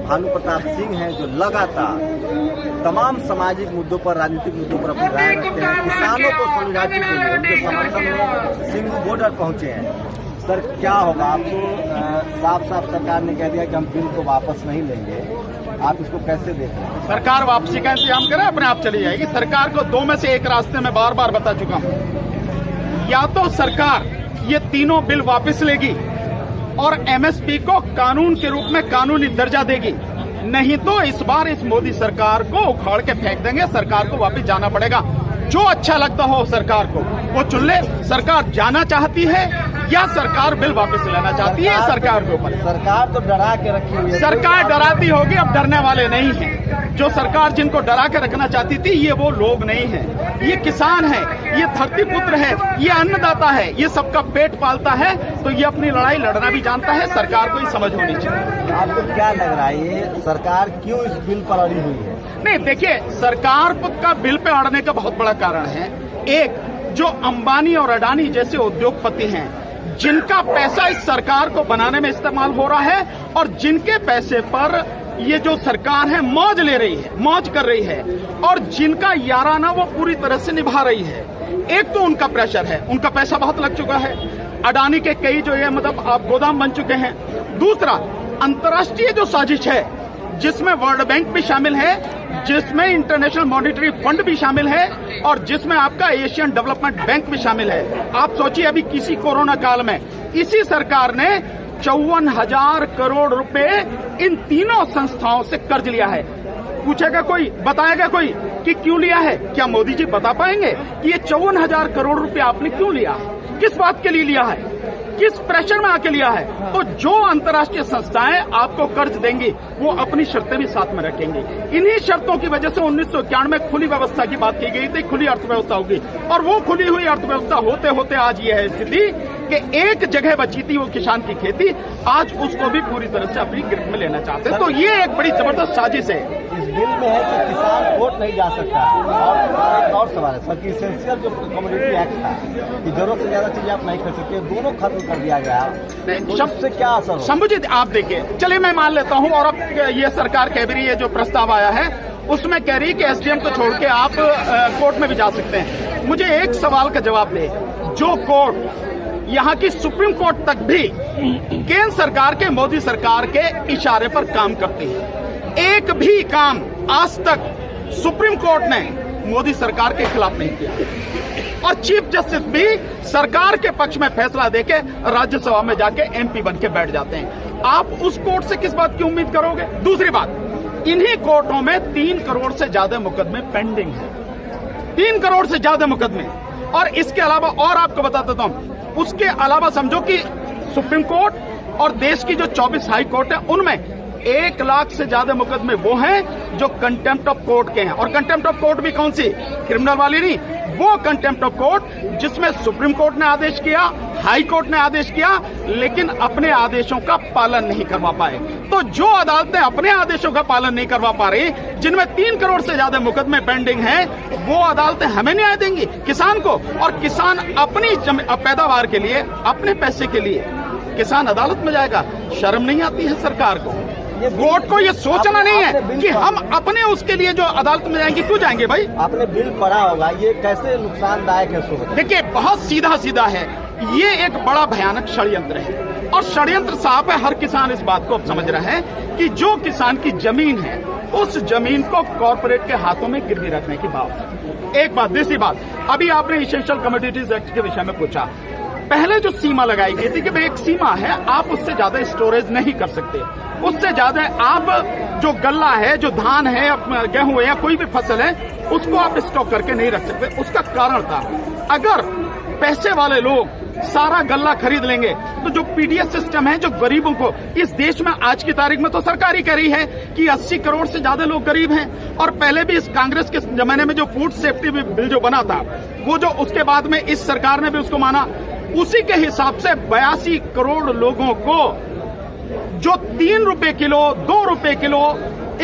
भानु प्रताप सिंह हैं, जो लगातार तमाम सामाजिक मुद्दों पर, राजनीतिक मुद्दों पर अपनी राय रखते हैं। किसानों को समझाने के लिए उनके समर्थन में सिंघू बॉर्डर पहुंचे हैं। सर, क्या होगा? आपको साफ साफ सरकार ने कह दिया कि हम बिल को वापस नहीं लेंगे, आप इसको कैसे देख रहे हैं? सरकार वापसी का इंतजाम करे, अपने आप चली जाएगी। सरकार को दो में से एक रास्ते में बार बार बता चुका हूं, या तो सरकार ये तीनों बिल वापस लेगी और एमएसपी को कानून के रूप में कानूनी दर्जा देगी, नहीं तो इस बार इस मोदी सरकार को उखाड़ के फेंक देंगे। सरकार को वापस जाना पड़ेगा। जो अच्छा लगता हो सरकार को वो चुन ले। सरकार जाना चाहती है या सरकार बिल वापस लेना चाहती है, सरकार के ऊपर। सरकार तो डरा के रखी हुई है। सरकार डराती होगी, अब डरने वाले नहीं हैं। जो सरकार जिनको डरा के रखना चाहती थी, ये वो लोग नहीं हैं। ये किसान है, ये धरती पुत्र है, ये अन्नदाता है, ये सबका पेट पालता है, तो ये अपनी लड़ाई लड़ना भी जानता है। सरकार को ही समझ होनी चाहिए। आपको क्या लग रहा है, ये सरकार क्यों इस बिल पर अड़ी हुई है? नहीं, देखिए, सरकार का बिल पे अड़ने का बहुत बड़ा कारण है। एक, जो अंबानी और अडानी जैसे उद्योगपति हैं, जिनका पैसा इस सरकार को बनाने में इस्तेमाल हो रहा है और जिनके पैसे पर ये जो सरकार है मौज ले रही है, मौज कर रही है, और जिनका याराना वो पूरी तरह से निभा रही है। एक तो उनका प्रेशर है, उनका पैसा बहुत लग चुका है। अडानी के कई जो ये आप गोदाम बन चुके हैं। दूसरा, अंतर्राष्ट्रीय जो साजिश है, जिसमें वर्ल्ड बैंक भी शामिल है, जिसमें इंटरनेशनल मॉनिटरी फंड भी शामिल है और जिसमें आपका एशियन डेवलपमेंट बैंक भी शामिल है। आप सोचिए, अभी किसी कोरोना काल में इसी सरकार ने 54,000 करोड़ रुपए इन तीनों संस्थाओं से कर्ज लिया है। पूछेगा कोई, बताएगा कोई कि क्यों लिया है? क्या मोदी जी बता पाएंगे कि ये 54,000 करोड़ रुपए आपने क्यों लिया है, किस बात के लिए लिया है, किस प्रेशर में आके लिया है? तो जो अंतर्राष्ट्रीय संस्थाएं आपको कर्ज देंगी, वो अपनी शर्तें भी साथ में रखेंगी। इन्हीं शर्तों की वजह से 1991 में खुली व्यवस्था की बात की गई थी, खुली अर्थव्यवस्था होगी, और वो खुली हुई अर्थव्यवस्था होते होते आज ये है स्थिति कि एक जगह बची थी वो किसान की खेती, आज उसको भी पूरी तरह से अपनी ग्रिप में लेना चाहते हैं। तो ये एक बड़ी जबरदस्त साजिश है। इस बिल में है कि किसान कोर्ट नहीं जा सकता। और एक और सवाल है सर, कि इसेंशियल जो कमोडिटी एक्ट था कि जरूरत से ज्यादा चीजें आप नहीं कर सकते, दोनों खत्म कर दिया गया। तो इससे क्या असर हो? शंभू जी, आप देखिए, चलिए मैं मान लेता हूँ, और अब ये सरकार कह भी रही है, जो प्रस्ताव आया है उसमें कह रही है कि एसडीएम को छोड़ के आप कोर्ट में भी जा सकते हैं। मुझे एक सवाल का जवाब दे, जो कोर्ट यहाँ की सुप्रीम कोर्ट तक भी केंद्र सरकार के, मोदी सरकार के इशारे पर काम करती है, एक भी काम आज तक सुप्रीम कोर्ट ने मोदी सरकार के खिलाफ नहीं किया, और चीफ जस्टिस भी सरकार के पक्ष में फैसला देके राज्यसभा में जाके एमपी बन के बैठ जाते हैं। आप उस कोर्ट से किस बात की उम्मीद करोगे? दूसरी बात, इन्हीं कोर्टों में 3 करोड़ से ज्यादा मुकदमे पेंडिंग है, 3 करोड़ से ज्यादा मुकदमे। और इसके अलावा और आपको बता देता हूं, उसके अलावा समझो कि सुप्रीम कोर्ट और देश की जो 24 हाई कोर्ट है, उनमें 1 लाख से ज्यादा मुकदमे वो हैं जो कंटेम्प्ट ऑफ कोर्ट के हैं। और कंटेम्प्ट ऑफ कोर्ट भी कौन सी? क्रिमिनल वाली नहीं, वो कंटेम्प्ट ऑफ कोर्ट जिसमें सुप्रीम कोर्ट ने आदेश किया, हाई कोर्ट ने आदेश किया, लेकिन अपने आदेशों का पालन नहीं करवा पाए। तो जो अदालतें अपने आदेशों का पालन नहीं करवा पा रही, जिनमें 3 करोड़ से ज्यादा मुकदमे पेंडिंग हैं, वो अदालतें हमें न्याय देंगी, किसान को। और किसान अपनी पैदावार के लिए, अपने पैसे के लिए किसान अदालत में जाएगा। शर्म नहीं आती है सरकार को? कोर्ट को ये सोचना नहीं है कि हम अपने उसके लिए जो अदालत में जाएंगे, क्यों जाएंगे भाई? आपने बिल पढ़ा होगा, ये कैसे नुकसानदायक है? देखिए, बहुत सीधा सीधा है, ये एक बड़ा भयानक षड्यंत्र है, और षड्यंत्र साफ है। हर किसान इस बात को अब समझ रहा है कि जो किसान की जमीन है, उस जमीन को कॉर्पोरेट के हाथों में गिरवी रखने की बात। एक बात। दूसरी बात, अभी आपने इसेंशियल कमोडिटीज एक्ट के विषय में पूछा। पहले जो सीमा लगाई गई थी कि भाई एक सीमा है, आप उससे ज्यादा स्टोरेज नहीं कर सकते, उससे ज्यादा आप जो गल्ला है, जो धान है, गेहूं है या कोई भी फसल है, उसको आप स्टॉक करके नहीं रख सकते। उसका कारण था, अगर पैसे वाले लोग सारा गल्ला खरीद लेंगे तो जो पीडीएस सिस्टम है, जो गरीबों को इस देश में आज की तारीख में तो सरकार ही कह रही है कि 80 करोड़ से ज्यादा लोग गरीब हैं, और पहले भी इस कांग्रेस के जमाने में जो फूड सेफ्टी बिल जो बना था, वो जो उसके बाद में इस सरकार ने भी उसको माना, उसी के हिसाब से 82 करोड़ लोगों को जो 3 रुपए किलो, 2 रुपए किलो,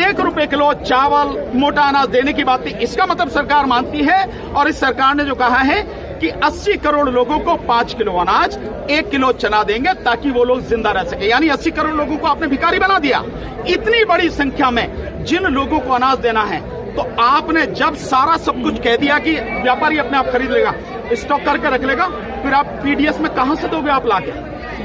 1 रुपए किलो चावल, मोटा अनाज देने की बात थी। इसका मतलब सरकार मानती है, और इस सरकार ने जो कहा है कि 80 करोड़ लोगों को 5 किलो अनाज, 1 किलो चना देंगे ताकि वो लोग जिंदा रह सके। यानी 80 करोड़ लोगों को आपने भिखारी बना दिया। इतनी बड़ी संख्या में जिन लोगों को अनाज देना है, तो आपने जब सारा सब कुछ कह दिया कि व्यापारी अपने आप खरीद लेगा, स्टॉक करके रख लेगा, फिर आप पीडीएस में कहां से दोगे आप लाके?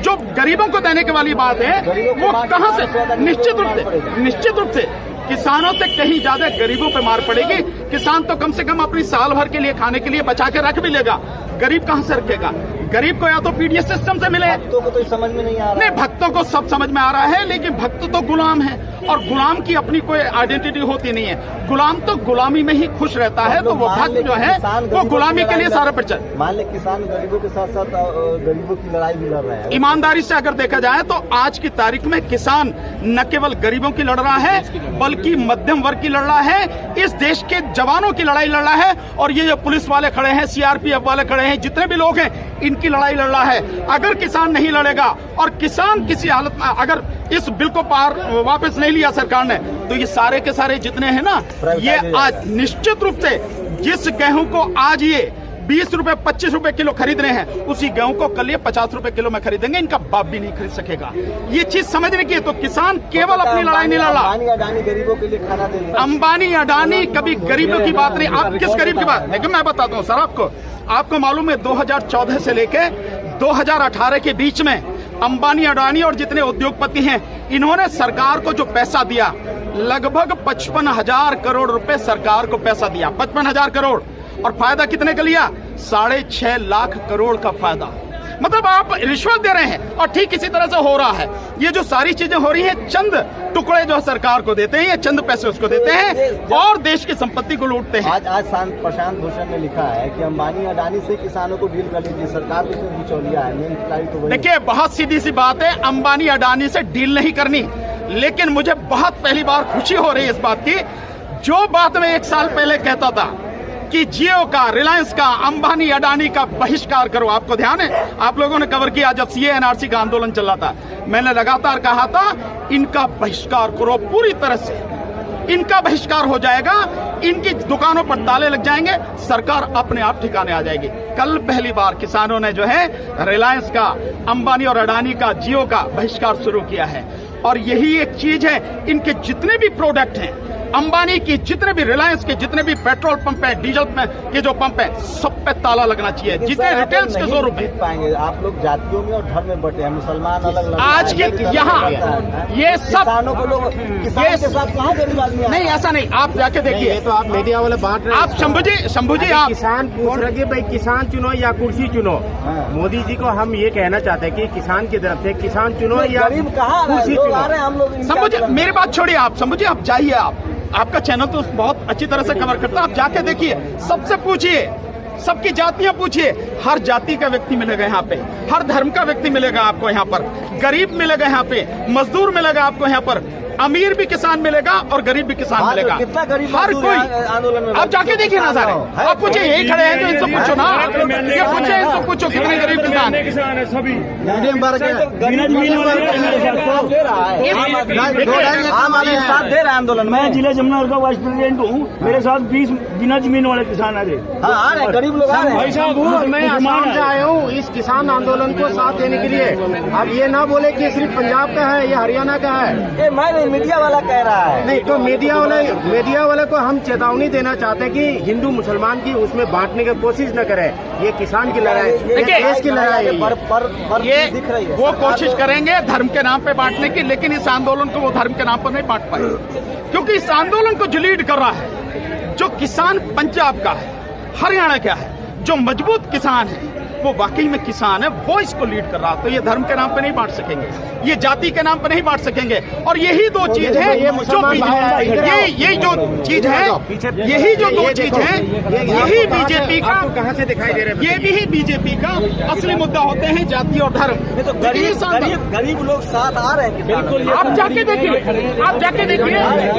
जो गरीबों को देने की वाली बात है वो कहां से? निश्चित रूप से किसानों से कहीं ज्यादा गरीबों पे मार पड़ेगी। किसान तो कम से कम अपनी साल भर के लिए खाने के लिए बचा के रख भी लेगा, गरीब कहां से रखेगा? गरीब को या तो पीडीएस सिस्टम से मिले। भक्तों को तो समझ में नहीं आ रहा। नहीं, भक्तों को सब समझ में आ रहा है, लेकिन भक्त तो गुलाम है और गुलाम की अपनी कोई आइडेंटिटी होती नहीं है। गुलाम तो गुलामी में ही खुश रहता है, तो वो भक्त जो है वो गुलामी के लिए सारा प्रचार। मान ले किसान गरीबों के साथ साथ गरीबों की लड़ाई भी लड़ रहा है। ईमानदारी से अगर देखा जाए तो आज की तारीख में किसान न केवल गरीबों की लड़ रहा है, बल्कि मध्यम वर्ग की लड़ रहा है, इस देश के जवानों की लड़ाई लड़ रहा है। और ये जो पुलिस वाले खड़े हैं, सीआरपीएफ वाले खड़े हैं, जितने भी लोग हैं, इनकी लड़ाई लड़ रहा है। अगर किसान नहीं लड़ेगा और किसान किसी हालत में अगर इस बिल को वापस नहीं लिया सरकार ने, तो ये सारे के सारे जितने हैं ना, ये आज निश्चित रूप से जिस गेहूं को आज ये 20 रुपए 25 रुपए किलो खरीद रहे हैं, उसी गेहूं को कल ये 50 रुपए किलो में खरीदेंगे। इनका बाप भी नहीं खरीद सकेगा। ये चीज समझने की है। तो किसान केवल अपनी लड़ाई नहीं लड़ रहा। अंबानी अडानी गरीबों के लिए खाना दे रहा। अंबानी अडानी कभी गरीबों की बात नहीं। आप किस गरीब की बात? देखिए मैं बताता हूँ सर, आपको मालूम है 2014 से लेके 2018 के बीच में अंबानी अडानी और जितने उद्योगपति हैं, इन्होंने सरकार को जो पैसा दिया, लगभग 55,000 करोड़ रुपए सरकार को पैसा दिया। 55,000 करोड़। और फायदा कितने का लिया? 6.5 लाख करोड़ का फायदा। मतलब आप रिश्वत दे रहे हैं। और ठीक इसी तरह से हो रहा है। ये जो सारी चीजें हो रही हैं, चंद टुकड़े जो सरकार को देते हैं, ये चंद पैसे उसको देते हैं और देश की संपत्ति को लूटते हैं। आज प्रशांत भूषण ने लिखा है कि अंबानी अडानी से किसानों को डील कर लीजिए, सरकार भी इसमें बिचौलिया है। तो देखिए, बहुत सीधी सी बात है, अंबानी अडानी से डील नहीं करनी। लेकिन मुझे बहुत पहली बार खुशी हो रही है इस बात की, जो बात मैं 1 साल पहले कहता था कि जियो का, रिलायंस का, अंबानी अडानी का बहिष्कार करो। आपको ध्यान है, आप लोगों ने कवर किया जब सीए एनआरसी का आंदोलन चल रहा था, मैंने लगातार कहा था इनका बहिष्कार करो, पूरी तरह से इनका बहिष्कार हो जाएगा, इनकी दुकानों पर ताले लग जाएंगे, सरकार अपने आप ठिकाने आ जाएगी। कल पहली बार किसानों ने जो है रिलायंस का, अंबानी और अडानी का, जियो का बहिष्कार शुरू किया है। और यही एक चीज है, इनके जितने भी प्रोडक्ट हैं, अंबानी की जितने भी, रिलायंस के जितने भी पेट्रोल पंप है, डीजल के जो पंप है, सब पे ताला लगना चाहिए। जितने रिटेल्स के 100 रुपए पाएंगे। आप लोग जातियों में और धर्म में बटे हैं, मुसलमान अलग आज के यहाँ ये सब किसानों को लोग किसान के साथ कहाँ गरीब आदमी नहीं, ऐसा नहीं। आप जाके देखिए, तो आप मीडिया वाले बांट रहे हैं। आप शंभू जी आप किसान पूछ रहे भाई किसान चुनो या कुर्सी चुनो। मोदी जी को हम ये कहना चाहते हैं कि किसान की तरफ से किसान चुनो या गरीब कहाँ कुर्सी चुनो। हम लोग शंभू जी मेरी बात छोड़िए, आप शंभू जी आप जाइए, आपका चैनल तो बहुत अच्छी तरह से कवर करता है, आप जाके देखिए, सबसे पूछिए, सबकी जातियां पूछिए, हर जाति का व्यक्ति मिलेगा यहाँ पे, हर धर्म का व्यक्ति मिलेगा आपको यहाँ पर, गरीब मिलेगा यहाँ पे, मजदूर मिलेगा आपको यहाँ पर, अमीर भी किसान मिलेगा और गरीब भी किसान मिलेगा। कितना गरीब हर कोई आंदोलन में, आप जाके देखिए ना सारे, आप पूछिए, यही खड़े हैं तो इनसे पूछो ना, ये पूछे इनसे पूछो कितने गरीब किसान है सभी। आम आदमी साथ दे रहा है आंदोलन में। मैं जिला जमुनानगर का वाइस प्रेसिडेंट हूँ, मेरे साथ 20 बिना जमीन वाले किसान आ रहे। हाँ, आ रहे गरीब लोग आ रहे हैं। मैं आसाम से आया हूँ इस किसान आंदोलन को साथ देने के लिए। अब ये ना बोले कि सिर्फ पंजाब का है या हरियाणा का है, ये मैं मीडिया वाला कह रहा है। नहीं तो मीडिया वाले को हम चेतावनी देना चाहते हैं कि हिंदू मुसलमान की उसमें बांटने की कोशिश न करे। ये किसान की लड़ाई, देश की लड़ाई है। ये दिख रही है वो कोशिश करेंगे धर्म के नाम पे बांटने की, लेकिन इस आंदोलन को वो धर्म के नाम पर नहीं बांट पाए, क्योंकि इस आंदोलन को जो लीड कर रहा है, जो किसान पंजाब का है, हरियाणा का है, जो मजबूत किसान है, वो वाकई में किसान है, वो इसको लीड कर रहा। तो ये धर्म के नाम पे नहीं बांट सकेंगे, ये जाति के नाम पे नहीं बांट सकेंगे। और यही दो चीज है जो यही जो चीज है, यही जो दो चीज है, यही बीजेपी का, कहाँ से दिखाई दे रहे हैं? ये भी बीजेपी का असली मुद्दा होते हैं, जाति और धर्म। तो गरीब लोग साथ आ रहे हैं। बिल्कुल, आप जाके देखिए,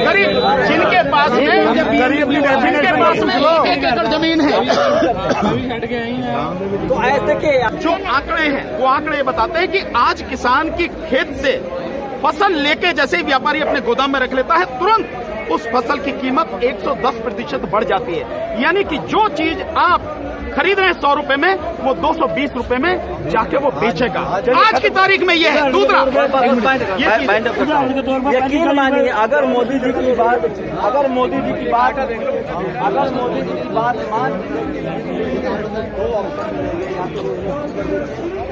गरीब जिनके पास में एक एकड़ जमीन है, तो ऐसे के जो आंकड़े हैं वो आंकड़े बताते हैं कि आज किसान की खेत से फसल लेके जैसे ही व्यापारी अपने गोदाम में रख लेता है, तुरंत उस फसल की कीमत 110% बढ़ जाती है। यानी कि जो चीज आप खरीद रहे हैं 100 रुपए में, वो 220 रुपए में जाके वो बेचेगा। आज की तारीख में ये है। दूसरा, यकीन मानिए, अगर मोदी जी की बात मान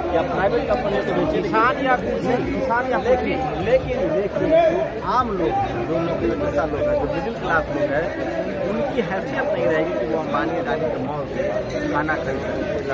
या प्राइवेट कंपनी से बेचे, किसान या लेकिन आम लोग, जो नौकरी पेशा लोग हैं, जो मिडिल क्लास लोग हैं, उनकी हैसियत नहीं रहेगी कि वो अंबानी अडानी के मॉल से खाना खरीद